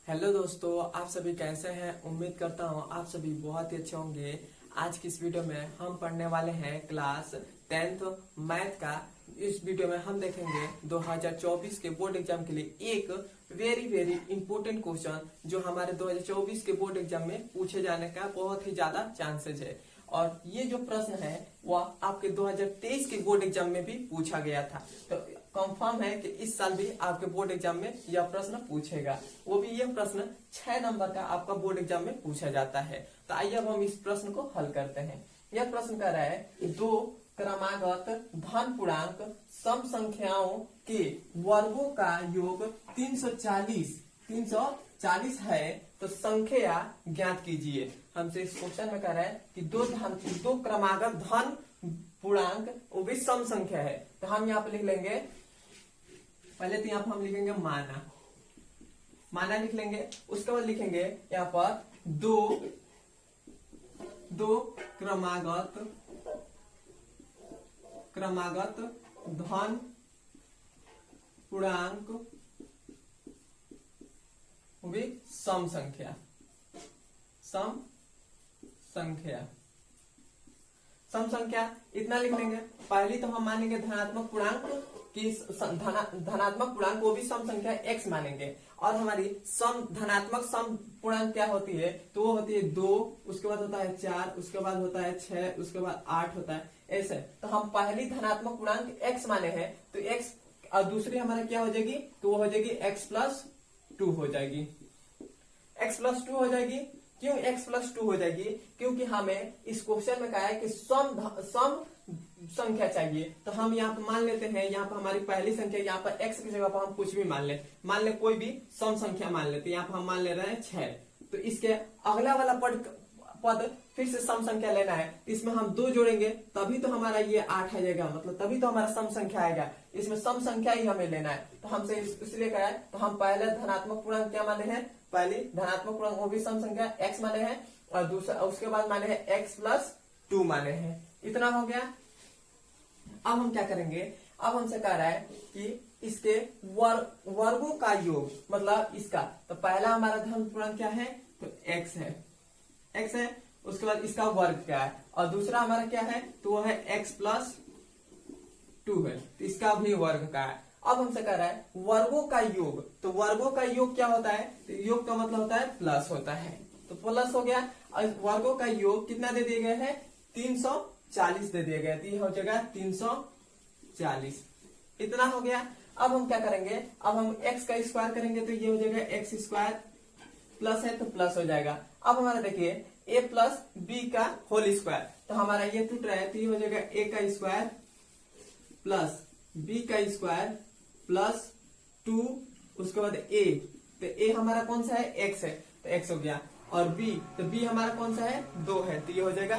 Hello दोस्तों, आप सभी कैसे हैं। उम्मीद करता हूँ आप सभी बहुत ही अच्छे होंगे। आज की इस वीडियो में हम पढ़ने वाले हैं क्लास 10th मैथ का। इस वीडियो में हम देखेंगे 2024 के बोर्ड एग्जाम के लिए एक वेरी वेरी इंपॉर्टेंट क्वेश्चन जो हमारे 2024 के बोर्ड एग्जाम में पूछे जाने का बहुत ही ज्यादा चांसेस है। और ये जो प्रश्न है वह आपके 2023 के बोर्ड एग्जाम में भी पूछा गया था, तो कंफर्म है कि इस साल भी आपके बोर्ड एग्जाम में यह प्रश्न पूछेगा। वो भी यह प्रश्न 6 नंबर का आपका बोर्ड एग्जाम में पूछा जाता है। तो आइए अब हम इस प्रश्न को हल करते हैं। यह प्रश्न कह रहा है कि दो क्रमागत धन पूर्णांक सम संख्याओं के वर्गों का योग 340 है, तो संख्या ज्ञात कीजिए। हमसे इस क्वेश्चन में कह रहा है कि दो क्रमागत धन पूर्णांक वो भी सम संख्या है। तो हम यहाँ पे लिख लेंगे, पहले तो यहाँ पर हम लिखेंगे माना लिख लेंगे। उसके बाद लिखेंगे यहाँ पर दो क्रमागत धन पूर्णांक वो भी सम संख्या इतना लिख लेंगे। पहली तो हम मानेंगे धनात्मक पूर्णांक की धनात्मक पूर्णांक वो भी सम संख्या x मानेंगे। और हमारी धनात्मक सम पूर्णांक क्या होती है, तो वो होती है 2, उसके बाद होता है 4, उसके बाद होता है 6, उसके बाद 8 होता है ऐसे। तो हम पहली धनात्मक पूर्णांक x माने हैं, तो x और दूसरी हमारा क्या हो जाएगी, तो वो हो जाएगी x+2 हो जाएगी। x+2 हो जाएगी। क्यों x+2 हो जाएगी? क्योंकि हमें इस क्वेश्चन में कहा है कि सम संख्या चाहिए। तो हम यहाँ पर मान लेते हैं, यहाँ पर हमारी पहली संख्या, यहाँ पर x की जगह पर हम कुछ भी मान ले कोई भी सम संख्या मान लेते। यहाँ पर हम मान ले रहे हैं 6। तो इसके अगला वाला पद फिर से सम संख्या लेना है। इसमें हम 2 जोड़ेंगे तभी तो हमारा ये 8 आ जाएगा, मतलब तभी तो हमारा सम संख्या आएगा। इसमें सम संख्या ही हमें लेना है। तो हमसे इसलिए कहा है, तो हम पहले धनात्मक पूर्णांक क्या माने हैं, पहली धनात्मक पूर्णांक वो भी सम संख्या x माने हैं, और दूसरा उसके बाद माने हैं x+2 माने हैं। इतना हो गया। अब हम क्या करेंगे, अब हमसे कह रहा है कि इसके वर्गों का योग, मतलब इसका, तो पहला हमारा धन पूर्णांक क्या है, तो x है। उसके बाद इसका वर्ग क्या है, और दूसरा हमारा क्या है, तो वो है x+2 है, तो इसका भी वर्ग का है। अब हमसे कह रहा है वर्गों का योग, तो वर्गों का योग क्या होता है, तो योग का मतलब होता है प्लस होता है, तो प्लस हो गया। और वर्गों का योग कितना दे दिए गए हैं, 340 दे दिए गए, तो ये हो जाएगा 340। इतना हो गया। अब हम क्या करेंगे, अब हम x का स्क्वायर करेंगे, तो ये हो जाएगा x² प्लस है तो प्लस हो जाएगा। अब हमारा देखिए a+b का होल स्क्वायर, तो हमारा ये टूट रहा है, तो ये हो जाएगा a का स्क्वायर प्लस b का स्क्वायर प्लस 2, उसके बाद a, तो a हमारा कौन सा है, x है, तो x हो गया। और b, तो b हमारा कौन सा है, 2 है, तो ये हो जाएगा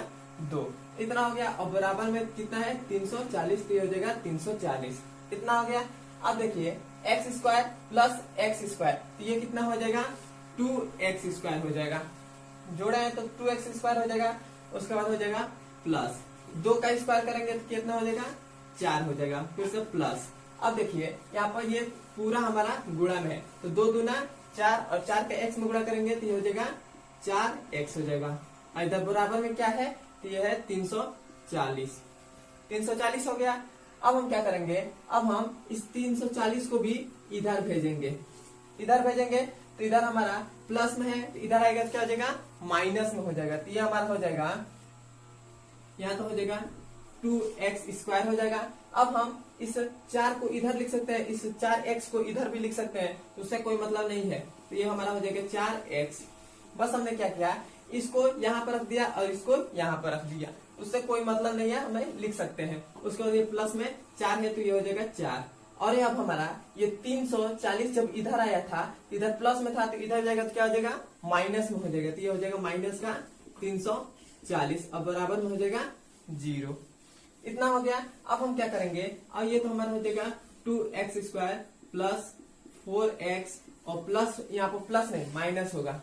2। इतना हो गया। और बराबर में कितना है, 340, तो ये हो जाएगा 340। इतना हो गया। अब देखिए x² प्लस x², तो ये कितना हो जाएगा, 2x² हो जाएगा। जोड़ा है तो 2x² हो जाएगा। उसके बाद हो जाएगा प्लस 2 का स्क्वायर करेंगे तो कितना हो जाएगा, 4 हो जाएगा, फिर से प्लस। अब देखिए यहाँ पर ये पूरा हमारा गुणा में है, तो 2 दूना 4 और 4 के x में गुणा करेंगे तो ये हो जाएगा 4x हो जाएगा। इधर बराबर में क्या है, तो ये है 340 हो गया। अब हम क्या करेंगे, अब हम इस 340 को भी इधर भेजेंगे, तो इधर हमारा प्लस में है, तो इधर आएगा तो क्या हो जाएगा, माइनस में हो जाएगा। तो ये हमारा हो जाएगा, यहाँ तो हो जाएगा 2x² हो जाएगा। अब हम इस 4 को इधर लिख सकते हैं, इस 4x को इधर भी लिख सकते हैं, तो उससे कोई मतलब नहीं है। तो ये हमारा हो जाएगा 4x। बस हमने क्या किया, इसको यहाँ पर रख दिया और इसको यहाँ पर रख दिया, उससे कोई मतलब नहीं है, हमें लिख सकते हैं। उसके बाद ये प्लस में 4 है, तो ये हो जाएगा 4। और अब हमारा ये 340 जब इधर आया था, इधर प्लस में था, तो इधर जाएगा तो क्या हो जाएगा, माइनस में हो जाएगा, तो ये हो जाएगा माइनस का 340। अब बराबर में हो जाएगा 0। इतना हो गया। अब हम क्या करेंगे, और ये तो हमारा हो जाएगा 2x² प्लस 4x, और प्लस यहाँ पर प्लस नहीं माइनस होगा,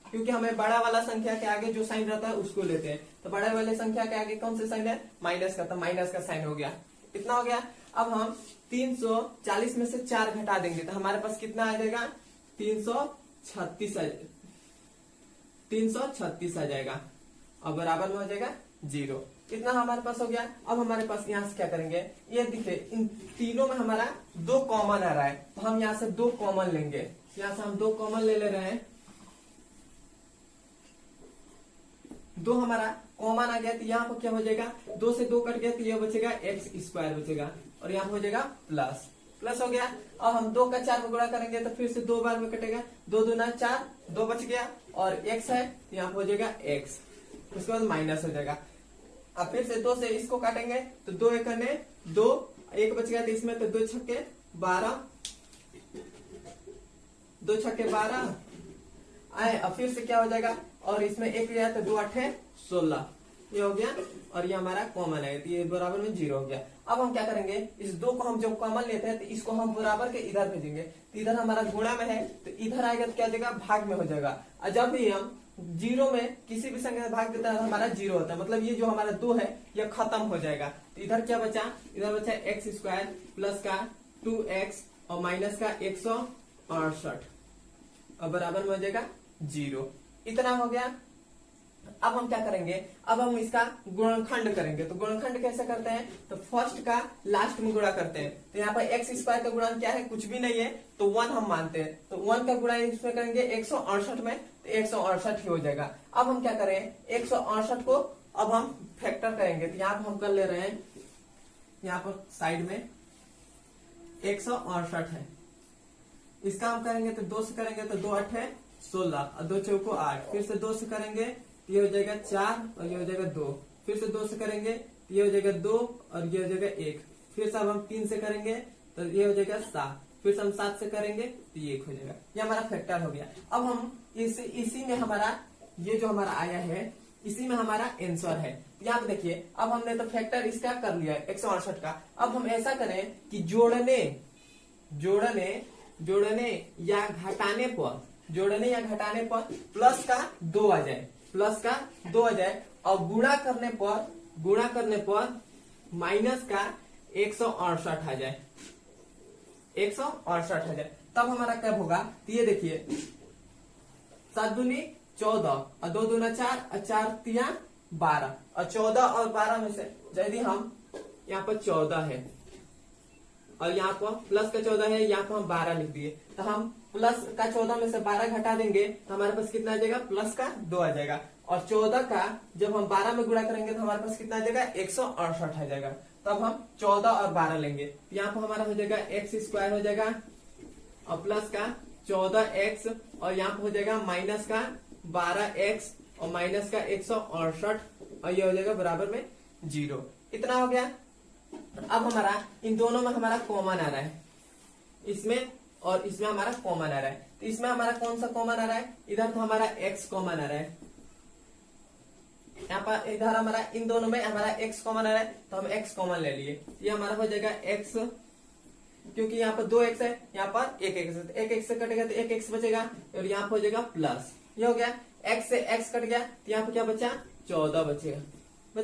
क्योंकि हमें बड़ा वाला संख्या के आगे जो साइन रहता है उसको लेते हैं। तो बड़े वाले संख्या के आगे कौन सा साइन है, माइनस का, तो माइनस का साइन हो गया। इतना हो गया। अब हम 340 में से 4 घटा देंगे तो हमारे पास कितना आ जाएगा, 330 336 आ जाएगा और बराबर में हो जाएगा 0। इतना हमारे पास हो गया। अब हमारे पास यहाँ से क्या करेंगे, ये दिखे इन तीनों में हमारा 2 कॉमन आ रहा है, तो हम यहाँ से 2 कॉमन लेंगे। यहाँ से हम 2 कॉमन ले रहे हैं। 2 हमारा कॉमन आ गया, तो यहाँ पर क्या हो जाएगा, 2 से 2 कट गया तो ये बचेगा x² बचेगा और यहाँ हो जाएगा प्लस हो गया। अब हम 2 का 4 में गुणा करेंगे तो फिर से 2 बार में कटेगा, 2 दूना 4, 2 बच गया और x है तो यहाँ हो जाएगा x, उसके बाद माइनस हो जाएगा। अब फिर से 2 से इसको काटेंगे तो 2 एकने 2, 1 बच गया तो इसमें तो 2 छक्के 12, 2 छक्के 12 आए। अब फिर से क्या हो जाएगा और इसमें 1 गया तो 2 8 16, ये हो गया और ये हमारा कॉमन है तो ये बराबर में 0 हो गया। अब हम क्या करेंगे, इस 2 को हम जब कॉमन लेते हैं तो इसको हम बराबर के इधर भेजेंगे, तो इधर हमारा गुणा में है तो इधर आएगा तो क्या हो जाएगा, भाग में हो जाएगा। और जब भी हम 0 में किसी भी संख्या भाग देता है तो हमारा 0 होता है, मतलब ये जो हमारा 2 है ये खत्म हो जाएगा। तो इधर क्या बचा, इधर बचा x² प्लस का 2x और माइनस का 168 और बराबर में हो जाएगा 0। इतना हो गया। अब हम क्या करेंगे, अब हम इसका गुणनखंड करेंगे। तो गुणनखंड कैसे करते हैं, तो फर्स्ट का लास्ट में गुणा करते हैं। तो यहाँ पर x² का गुणन क्या है, कुछ भी नहीं है तो 1 हम मानते हैं, तो 1 का गुणा इसमें करेंगे 168 में तो 168 ही हो जाएगा। अब हम क्या करें, 168 को अब हम फैक्टर करेंगे। तो यहाँ पर हम कर ले रहे हैं, यहाँ पर साइड में 168 है, इसका हम करेंगे तो 2 से करेंगे तो 2 8 16 और 2 चौको 8, फिर से 2 से करेंगे ये हो जाएगा 4 और ये हो जाएगा 2, फिर से 2 से करेंगे तो ये हो जाएगा 2 और ये हो जाएगा 1, फिर से अब हम 3 से करेंगे तो ये हो जाएगा 7, फिर से हम 7 से करेंगे तो ये 1 हो जाएगा। ये हमारा फैक्टर हो गया। अब हम इसी में हमारा ये जो हमारा आया है इसी में हमारा आंसर है। तो यहाँ पे देखिए, अब हमने तो फैक्टर इसका कर लिया है 168 का। अब हम ऐसा करें कि जोड़ने या घटाने पर प्लस का 2 आ जाए, और गुणा करने पर माइनस का 168 आ जाए, 168 आ जाए, तब हमारा कब होगा। तो ये देखिए 7 दूनी 14 और 2 दूना 4 और 4 तिया 12 और 14 और 12 में से यदि हम यहाँ पर 14 है और यहाँ पर प्लस का 14 है, यहाँ पर हम 12 लिख दिए, तो हम प्लस का 14 में से 12 घटा देंगे तो हमारे पास कितना आ जाएगा, प्लस का 2 आ जाएगा। और 14 का जब हम 12 में गुणा करेंगे तो हमारे पास कितना आ जाएगा, 168 आ जाएगा। तब हम 14 और 12 लेंगे, तो यहाँ पर हमारा हो जाएगा x² हो जाएगा और प्लस का 14x और यहाँ पर हो जाएगा माइनस का 12x और माइनस का 168 और ये हो जाएगा बराबर में 0। इतना हो गया। अब हमारा इन दोनों में हमारा कॉमन आ रहा है, इसमें और इसमें हमारा कॉमन आ रहा है। तो इसमें हमारा कौन सा कॉमन आ रहा है, इधर तो हमारा x कॉमन आ रहा है, यहाँ पर इधर हमारा इन दोनों में हमारा x कॉमन आ रहा है, तो हम x कॉमन ले लिए। ये हमारा हो जाएगा x, क्योंकि यहाँ पर 2x है, यहाँ पर 1x है, तो 1x से कटेगा तो 1x बचेगा और यहाँ पर हो जाएगा प्लस। ये हो गया, x से x कट गया तो यहाँ पर क्या बचा, 14 बच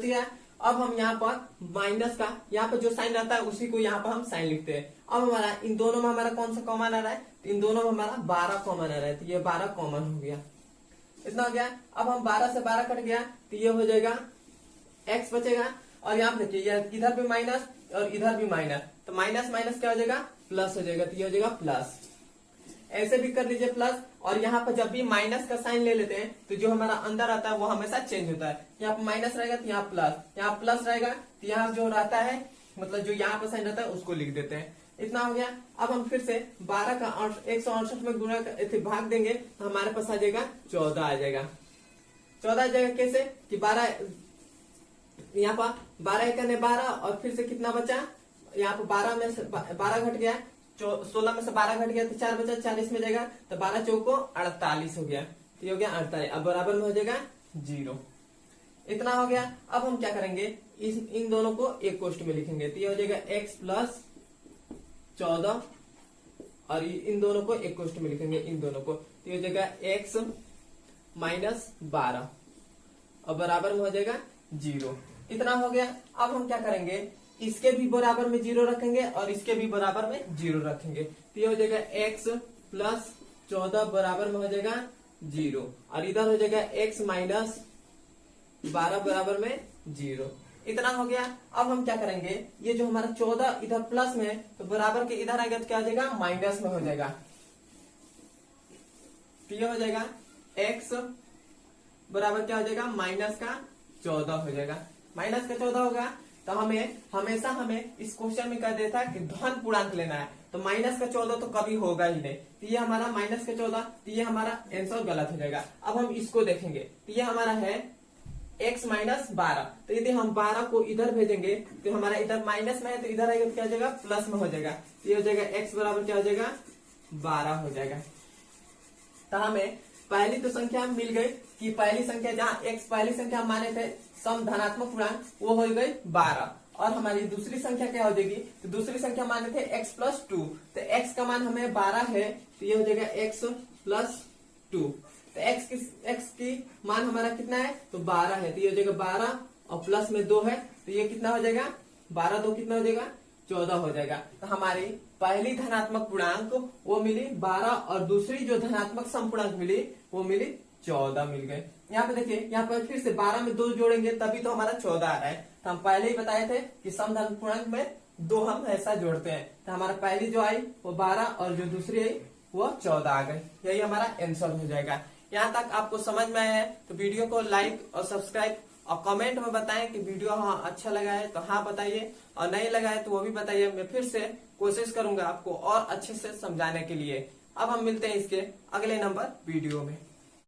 गया। अब हम यहाँ पर माइनस का यहाँ पर जो साइन रहता है उसी को यहाँ पर हम साइन लिखते हैं। अब हमारा इन दोनों में हमारा कौन सा कॉमन आ रहा है, तो इन दोनों में हमारा 12 कॉमन आ रहा है, तो ये 12 कॉमन हो गया। इतना हो गया। अब हम 12 से 12 कट गया तो ये हो जाएगा x बचेगा, और यहाँ पे देखिए इधर भी माइनस और इधर भी माइनस, तो माइनस माइनस क्या हो जाएगा, प्लस हो जाएगा, तो ये हो जाएगा प्लस। ऐसे भी कर लीजिए प्लस, और यहाँ पर जब भी माइनस का साइन ले लेते हैं तो जो हमारा अंदर आता है वो हमेशा चेंज होता है। यहाँ पर माइनस रहेगा तो यहाँ प्लस, यहाँ प्लस रहेगा तो यहाँ जो रहता है मतलब जो यहाँ पर साइन रहता है उसको लिख देते हैं। इतना हो गया। अब हम फिर से 12 का 168 में गुणा भाग देंगे तो हमारे पास आ जाएगा 14 आ जाएगा। 14 आ जाएगा कैसे कि 12 यहाँ पर 12 एकने 12 और फिर से कितना बचा, यहाँ पर 12 में से 12 घट गया, 16 में से 12 घट गया तो 4 बचा, 40 में जाएगा तो 12 चौको 48 हो गया, ये हो गया 48। अब बराबर में हो जाएगा 0। इतना हो गया। अब हम क्या करेंगे, इन दोनों को एक कोष्ट में लिखेंगे, तो ये हो जाएगा x प्लस 14 और इन दोनों को एक कोष्ट में लिखेंगे, इन दोनों को, तो ये हो जाएगा x माइनस 12 और बराबर में हो जाएगा 0। इतना हो गया। अब हम क्या करेंगे, इसके भी बराबर में 0 रखेंगे और इसके भी बराबर में 0 रखेंगे, तो ये हो जाएगा x प्लस 14 बराबर में हो जाएगा 0 और इधर हो जाएगा x माइनस 12 बराबर में 0। इतना हो गया। अब हम क्या करेंगे, ये जो हमारा 14 इधर प्लस में है तो बराबर के इधर आएगा तो क्या हो जाएगा, माइनस में हो जाएगा। तो ये हो जाएगा x बराबर क्या हो जाएगा, माइनस का 14 हो जाएगा। माइनस का 14 होगा तो हमेशा हमें इस क्वेश्चन में कह देता है कि धन पूर्णांक लेना है, तो माइनस का 14 तो कभी होगा ही नहीं। तो ये हमारा माइनस का 14, तो ये हमारा आंसर गलत हो जाएगा। अब हम इसको देखेंगे, तो ये हमारा है x माइनस 12। तो यदि हम 12 को इधर भेजेंगे तो हमारा इधर माइनस में है, तो इधर आएगा तो क्या हो जाएगा, प्लस में हो जाएगा। तो ये हो जाएगा x बराबर क्या हो जाएगा, 12 हो जाएगा। तो हमें पहली तो संख्या मिल गई कि पहली संख्या जहाँ x पहली संख्या हम माने थे सम धनात्मक पूर्णांक, वो हो गई 12। और हमारी दूसरी संख्या क्या हो जाएगी, तो दूसरी संख्या माने थे x प्लस 2, तो x का मान हमें 12 है, तो ये हो जाएगा x प्लस 2। तो x की मान हमारा कितना है, तो 12 है, तो ये हो जाएगा 12 और प्लस में 2 है, तो ये कितना हो जाएगा, 12 2 कितना हो जाएगा, 14 हो जाएगा। तो हमारी पहली धनात्मक पूर्णांक वो मिली 12 और दूसरी जो धनात्मक समपूर्णांक मिली वो मिली 14 मिल गए। यहाँ पे देखिए, यहाँ पर फिर से 12 में 2 जोड़ेंगे तभी तो हमारा 14 आ रहा है। तो हम पहले ही बताए थे कि समधन पूर्णांक में 2 हम ऐसा जोड़ते हैं, तो हमारा पहली जो आई वो 12 और जो दूसरी आई वो 14 आ गई। यही हमारा आंसर हो जाएगा। यहाँ तक आपको समझ में आया है तो वीडियो को लाइक और सब्सक्राइब और कमेंट में बताएं कि वीडियो हाँ अच्छा लगा है तो हाँ बताइए, और नहीं लगा है तो वो भी बताइए। मैं फिर से कोशिश करूंगा आपको और अच्छे से समझाने के लिए। अब हम मिलते हैं इसके अगले नंबर वीडियो में।